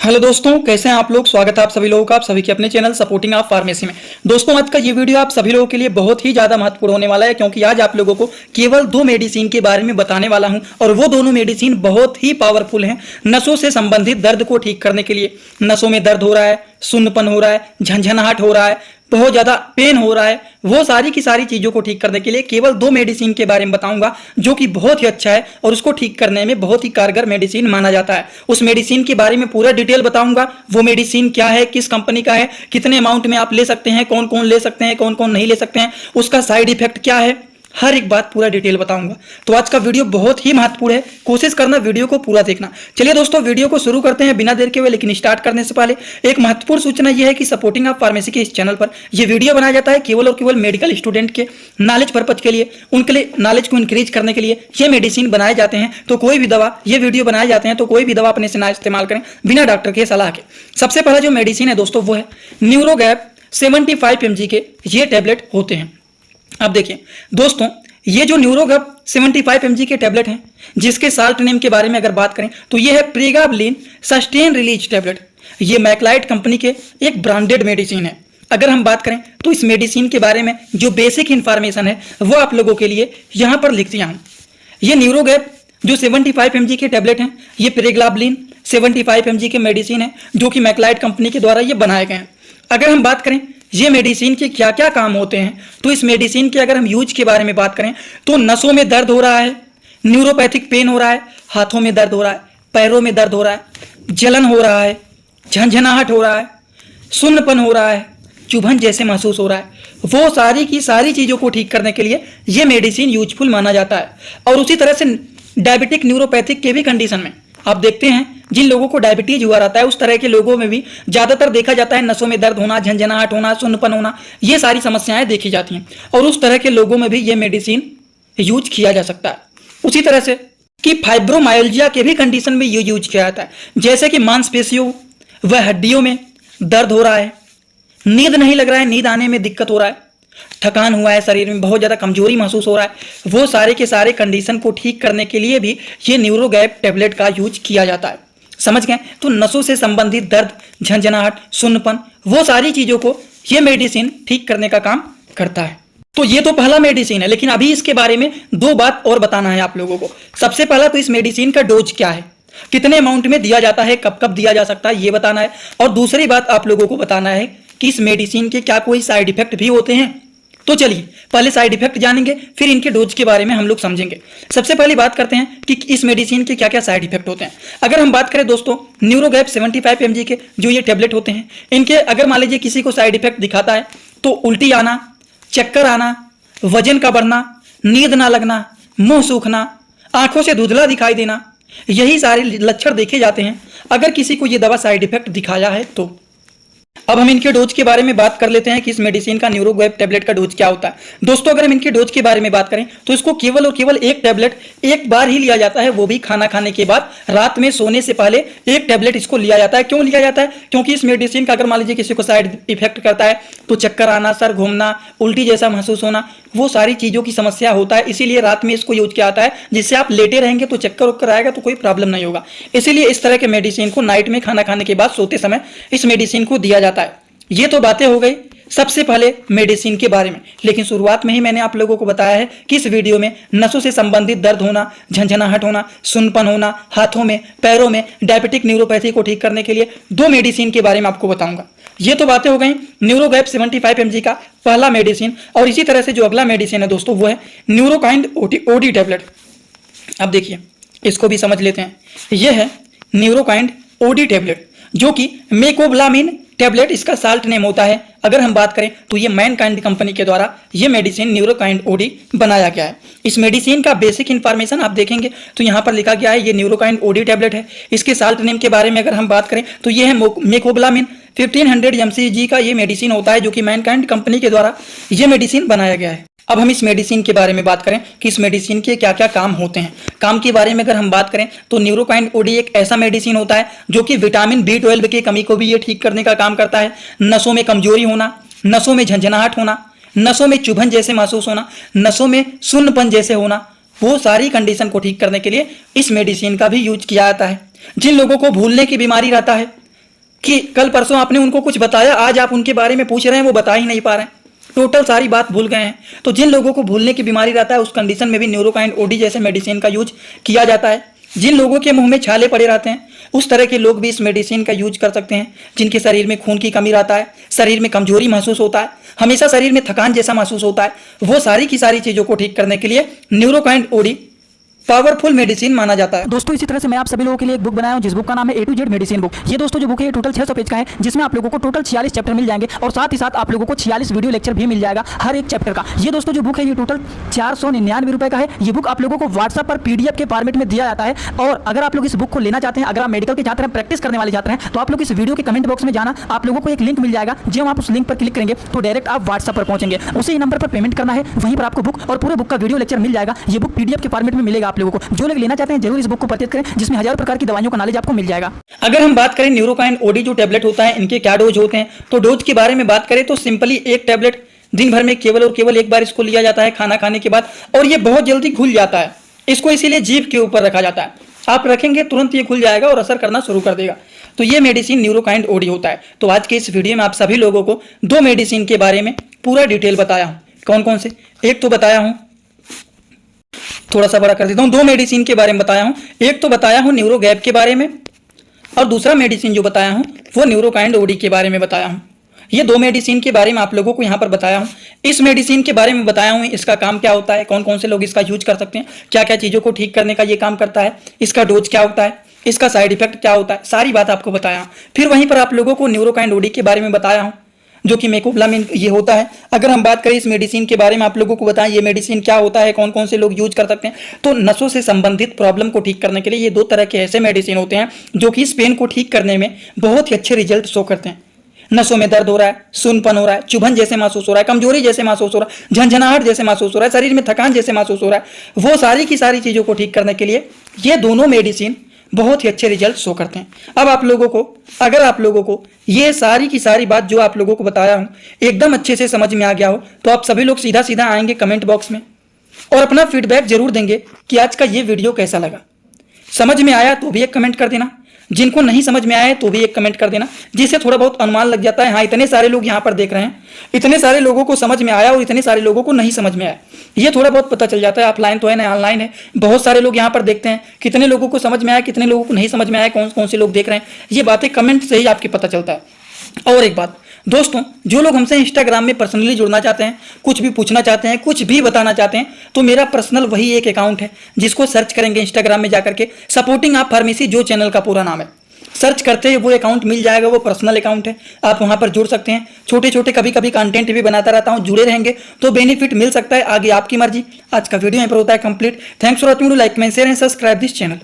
Hello दोस्तों, कैसे हैं आप लोग। स्वागत है आप सभी लोगों का, आप सभी के अपने चैनल सपोर्टिंग ऑफ फार्मेसी में। दोस्तों, आज का ये वीडियो आप सभी लोगों के लिए बहुत ही ज्यादा महत्वपूर्ण होने वाला है, क्योंकि आज आप लोगों को केवल 2 मेडिसिन के बारे में बताने वाला हूं और वो दोनों मेडिसिन बहुत ही पावरफुल हैं नसों से संबंधित दर्द को ठीक करने के लिए। नसों में दर्द हो रहा है, सुन्नपन हो रहा है, झंझनाहट हो रहा है, बहुत ज्यादा पेन हो रहा है, वो सारी की सारी चीजों को ठीक करने के लिए केवल 2 मेडिसिन के बारे में बताऊंगा, जो कि बहुत ही अच्छा है और उसको ठीक करने में बहुत ही कारगर मेडिसिन माना जाता है। उस मेडिसिन के बारे में पूरा डिटेल बताऊंगा। वो मेडिसिन क्या है, किस कंपनी का है, कितने अमाउंट में आप ले सकते हैं, कौन कौन ले सकते हैं, कौन कौन नहीं ले सकते हैं, उसका साइड इफेक्ट क्या है, हर एक बात पूरा डिटेल बताऊंगा। तो आज का वीडियो बहुत ही महत्वपूर्ण है, कोशिश करना वीडियो को पूरा देखना। चलिए दोस्तों, वीडियो को शुरू करते हैं बिना देर के हुए। लेकिन स्टार्ट करने से पहले एक महत्वपूर्ण सूचना यह है कि सपोर्टिंग ऑफ फार्मेसी के इस चैनल पर यह वीडियो बनाया जाता है केवल और केवल मेडिकल स्टूडेंट के नॉलेज पर्पज के लिए, उनके लिए नॉलेज को इंक्रीज करने के लिए ये मेडिसिन बनाए जाते हैं। तो कोई भी दवा, ये वीडियो बनाए जाते हैं तो कोई भी दवा अपने से ना इस्तेमाल करें बिना डॉक्टर के सलाह के। सबसे पहला जो मेडिसिन है दोस्तों, वो है न्यूरोगैप 75 mg के ये टैबलेट होते हैं। अब देखिए दोस्तों, ये जो न्यूरोगैप 75 mg के टैबलेट हैं, जिसके साल्ट नेम के बारे में अगर बात करें तो ये है प्रेगाबलिन सस्टेन रिलीज टैबलेट। ये मैकलाइट कंपनी के एक ब्रांडेड मेडिसिन है। अगर हम बात करें तो इस मेडिसिन के बारे में जो बेसिक इंफॉर्मेशन है वो आप लोगों के लिए यहाँ पर लिख दिया हूँ। ये न्यूरोगैप जो 75 mg के टैबलेट हैं, ये प्रेगाबलिन 75 mg के मेडिसिन है, जो कि मैकलाइट कंपनी के द्वारा ये बनाए गए हैं। अगर हम बात करें ये मेडिसिन के क्या क्या काम होते हैं, तो इस मेडिसिन के अगर हम यूज के बारे में बात करें तो नसों में दर्द हो रहा है, न्यूरोपैथिक पेन हो रहा है, हाथों में दर्द हो रहा है, पैरों में दर्द हो रहा है, जलन हो रहा है, झंझनाहट हो रहा है, सुन्नपन हो रहा है, चुभन जैसे महसूस हो रहा है, वो सारी की सारी चीज़ों को ठीक करने के लिए ये मेडिसिन यूजफुल माना जाता है। और उसी तरह से डायबिटिक न्यूरोपैथिक के भी कंडीशन में आप देखते हैं, जिन लोगों को डायबिटीज हुआ रहता है उस तरह के लोगों में भी ज्यादातर देखा जाता है नसों में दर्द होना, झंझनाहट होना, सुन्नपन होना, ये सारी समस्याएं देखी जाती हैं। और उस तरह के लोगों में भी ये मेडिसिन यूज किया जा सकता है। उसी तरह से कि फाइब्रोमाइल्जिया के भी कंडीशन में ये यूज किया जाता है, जैसे कि मांसपेशियों व हड्डियों में दर्द हो रहा है, नींद नहीं लग रहा है, नींद आने में दिक्कत हो रहा है, थकान हुआ है, शरीर में बहुत ज़्यादा कमजोरी महसूस हो रहा है, वो सारे के सारे कंडीशन को ठीक करने के लिए भी ये न्यूरोगैप टैबलेट का यूज किया जाता है। समझ गए। तो नसों से संबंधित दर्द, झंझनाहट, सुन्नपन, वो सारी चीज़ों को ये मेडिसिन ठीक करने का काम करता है। तो ये तो पहला मेडिसिन है, लेकिन अभी इसके बारे में 2 बात और बताना है आप लोगों को। सबसे पहला तो इस मेडिसिन का डोज क्या है, कितने अमाउंट में दिया जाता है, कब कब दिया जा सकता है, ये बताना है। और दूसरी बात आप लोगों को बताना है कि इस मेडिसिन के क्या कोई साइड इफेक्ट भी होते हैं। तो चलिए पहले साइड इफेक्ट जानेंगे, फिर इनके डोज के बारे में हम लोग समझेंगे। सबसे पहले बात करते हैं कि इस मेडिसिन के क्या क्या साइड इफेक्ट होते हैं। अगर हम बात करें दोस्तों, न्यूरोगैप 75 mg के जो ये टैबलेट होते हैं, इनके अगर मान लीजिए किसी को साइड इफेक्ट दिखाता है तो उल्टी आना, चक्कर आना, वजन का बढ़ना, नींद ना लगना, मुंह सूखना, आंखों से धुंधला दिखाई देना, यही सारे लक्षण देखे जाते हैं अगर किसी को ये दवा साइड इफेक्ट दिखाया है तो। अब हम इनके डोज के बारे में बात कर लेते हैं कि इस मेडिसिन का न्यूरोगैप टैबलेट का डोज क्या होता है। दोस्तों, अगर हम इनके डोज के बारे में बात करें तो इसको केवल और केवल एक टैबलेट एक बार ही लिया जाता है, वो भी खाना खाने के बाद रात में सोने से पहले एक टैबलेट इसको लिया जाता है। क्यों लिया जाता है? क्योंकि इस मेडिसिन का अगर मान लीजिए किसी को साइड इफेक्ट करता है तो चक्कर आना, सर घूमना, उल्टी जैसा महसूस होना, वो सारी चीज़ों की समस्या होता है। इसीलिए रात में इसको यूज किया जाता है, जिससे आप लेटे रहेंगे तो चक्कर उक्कर आएगा तो कोई प्रॉब्लम नहीं होगा। इसीलिए इस तरह के मेडिसिन को नाइट में खाना खाने के बाद सोते समय इस मेडिसिन को दिया जाता है। ये तो बातें हो गई सबसे पहले मेडिसिन के बारे में, लेकिन शुरुआत में ही मैंने आप लोगों को बताया है कि इस वीडियो में नसों से संबंधित दर्द होना, झंझनाहट होना, सुन्नपन होना, हाथों में, पैरों में, डायबिटिक न्यूरोपैथी को ठीक करने के लिए 2 मेडिसिन के बारे में आपको बताऊंगा। ये तो बातें हो गई न्यूरोगैप 75 mg का पहला मेडिसिन। और इसी तरह से जो अगला मेडिसिन है दोस्तों, वो है न्यूरोकाइंड ओडी टैबलेट। अब देखिए इसको भी समझ लेते हैं। यह है न्यूरोकाइंड ओडी टैबलेट, जो कि मेकोब्लामिन टैबलेट इसका साल्ट नेम होता है। अगर हम बात करें तो ये मैनकाइंड कंपनी के द्वारा ये मेडिसिन न्यूरोकाइंड ओडी बनाया गया है। इस मेडिसिन का बेसिक इन्फॉर्मेशन आप देखेंगे तो यहाँ पर लिखा गया है ये न्यूरोकाइंड ओडी टैबलेट है। इसके साल्ट नेम के बारे में अगर हम बात करें तो ये है मेकोब्लामिन 1500 mg का ये मेडिसिन होता है, जो कि मैनकाइंड कंपनी के द्वारा ये मेडिसिन बनाया गया है। अब हम इस मेडिसिन के बारे में बात करें कि इस मेडिसिन के क्या क्या काम होते हैं। काम के बारे में अगर हम बात करें तो न्यूरोकाइंड ओडी एक ऐसा मेडिसिन होता है जो कि विटामिन B12 की कमी को भी ये ठीक करने का काम करता है। नसों में कमजोरी होना, नसों में झंझनाहट होना, नसों में चुभन जैसे महसूस होना, नसों में सुन्नपन जैसे होना, वो सारी कंडीशन को ठीक करने के लिए इस मेडिसिन का भी यूज किया जाता है। जिन लोगों को भूलने की बीमारी रहता है, कि कल परसों आपने उनको कुछ बताया, आज आप उनके बारे में पूछ रहे हैं, वो बता ही नहीं पा रहे हैं, टोटल सारी बात भूल गए हैं। तो जिन लोगों को भूलने की बीमारी रहता है उस कंडीशन में भी न्यूरोकाइन ओडी जैसे मेडिसिन का यूज किया जाता है। जिन लोगों के मुंह में छाले पड़े रहते हैं उस तरह के लोग भी इस मेडिसिन का यूज कर सकते हैं। जिनके शरीर में खून की कमी रहता है, शरीर में कमजोरी महसूस होता है, हमेशा शरीर में थकान जैसा महसूस होता है, वो सारी की सारी चीज़ों को ठीक करने के लिए न्यूरोकाइन ओडी पावरफुल मेडिसिन माना जाता है। दोस्तों इसी तरह से मैं आप सभी लोगों के लिए एक बुक बनाया हूं जिस बुक का नाम है A to Z medicine book. ये दोस्तों जो बुक है ये टोटल 600 पेज का है, जिसमें आप लोगों को टोटल 46 चैप्टर मिल जाएंगे और साथ ही साथ आप लोगों को 46 वीडियो लेक्चर भी मिल जाएगा हर एक चैप्टर का। ये दोस्तों जो बुक है ये टोटल 499 रुपए का है। ये बुक आप लोगों को व्हाट्सएप पर PDF के फॉर्मेट में दिया जाता है। और अगर आप लोग इस बुक को लेना चाहते हैं, अगर आप मेडिकल के छात्र हैं, प्रैक्टिस करने वाले छात्र हैं, तो आप लोग इस वीडियो के कमेंट बॉक्स में जाना, आप लोगों को एक लिंक मिल जाएगा। जब आप उस लिंक पर क्लिक करेंगे तो डायरेक्ट आप व्हाट्सएप पर पहुंचेंगे, उसी नंबर पर पेमेंट करना है, वहीं पर आपको बुक और पूरे बुक का वीडियो लेक्चर मिल जाएगा। ये बुक PDF के फॉर्मेट में मिलेगा आप लोगों को। जो लोग लेना चाहते हैं जरूर इस बुक को परचेज करें, जिसमें हजारों प्रकार की दवाइयों का नॉलेज आपको मिल जाएगा। अगर हम बात करें न्यूरोकाइन ओडी जो टैबलेट होता है, इनके क्या डोज होते हैं, तो डोज के बारे में बात करें तो सिंपली एक टैबलेट दिन भर में केवल और केवल एक बार इसको लिया जाता है खाना खाने के बाद, और ये बहुत जल्दी घुल जाता है। इसको इसीलिए जीभ के ऊपर रखा जाता है, आप रखेंगे तुरंत ये घुल जाएगा और असर करना शुरू कर देगा। तो ये मेडिसिन न्यूरोकाइन ओडी होता है। तो आज के इस वीडियो में आप सभी लोगों को दो मेडिसिन के बारे में पूरा डिटेल बताया हूँ। कौन कौन से, एक तो बताया हूँ, थोड़ा सा बड़ा कर देता हूँ, दो मेडिसिन के बारे में बताया हूँ। एक तो बताया हूँ न्यूरो गैप के बारे में, और दूसरा मेडिसिन जो बताया हूँ वो न्यूरोकाइन ओडी के बारे में बताया हूँ। ये दो मेडिसिन के बारे में आप लोगों को यहाँ पर बताया हूँ। इस मेडिसिन के बारे में बताया हूँ, इसका काम क्या होता है, कौन कौन से लोग इसका यूज कर सकते हैं, क्या क्या चीज़ों को ठीक करने का ये काम करता है, इसका डोज क्या होता है, इसका साइड इफेक्ट क्या होता है, सारी बात आपको बताया। फिर वहीं पर आप लोगों को न्यूरोकाइन ओडी के बारे में बताया हूँ जो कि मेकोप्लामिन ये होता है। अगर हम बात करें इस मेडिसिन के बारे में, आप लोगों को बताएं ये मेडिसिन क्या होता है, कौन कौन से लोग यूज कर सकते हैं। तो नसों से संबंधित प्रॉब्लम को ठीक करने के लिए ये दो तरह के ऐसे मेडिसिन होते हैं जो कि इस पेन को ठीक करने में बहुत ही अच्छे रिजल्ट शो करते हैं। नसों में दर्द हो रहा है, सुनपन हो रहा है, चुभन जैसे महसूस हो रहा है, कमजोरी जैसे महसूस हो रहा है, झंझनाहट जैसे महसूस हो रहा है, शरीर में थकान जैसे महसूस हो रहा है, वो सारी की सारी चीज़ों को ठीक करने के लिए ये दोनों मेडिसिन बहुत ही अच्छे रिजल्ट शो करते हैं। अब आप लोगों को, अगर आप लोगों को ये सारी की सारी बात जो आप लोगों को बताया हूँ एकदम अच्छे से समझ में आ गया हो, तो आप सभी लोग सीधा सीधा आएंगे कमेंट बॉक्स में और अपना फीडबैक जरूर देंगे कि आज का ये वीडियो कैसा लगा। समझ में आया तो भी एक कमेंट कर देना, जिनको नहीं समझ में आया तो भी एक कमेंट कर देना, जिससे थोड़ा बहुत अनुमान लग जाता है हाँ इतने सारे लोग यहाँ पर देख रहे हैं, इतने सारे लोगों को समझ में आया और इतने सारे लोगों को नहीं समझ में आया। ये थोड़ा बहुत पता चल जाता है। ऑफलाइन तो है ना, ऑनलाइन है, बहुत सारे लोग यहाँ पर देखते हैं, कितने लोगों को समझ में आया, कितने लोगों को नहीं समझ में आया, कौन कौन से लोग देख रहे हैं, ये बातें कमेंट से ही आपकी पता चलता है। और एक बात दोस्तों, जो लोग हमसे इंस्टाग्राम में पर्सनली जुड़ना चाहते हैं, कुछ भी पूछना चाहते हैं, कुछ भी बताना चाहते हैं, तो मेरा पर्सनल वही एक अकाउंट है जिसको सर्च करेंगे इंस्टाग्राम में जाकर के, सपोर्टिंग आप फार्मेसी जो चैनल का पूरा नाम है, सर्च करते हैं वो अकाउंट मिल जाएगा। वो पर्सनल अकाउंट है, आप वहां पर जुड़ सकते हैं। छोटे छोटे कभी कभी कंटेंट भी बनाता रहता हूं, जुड़े रहेंगे तो बेनिफिट मिल सकता है, आगे आपकी मर्जी। आज का वीडियो यहाँ पर होता है complete. Thanks for watching, like, comment, share and subscribe this channel.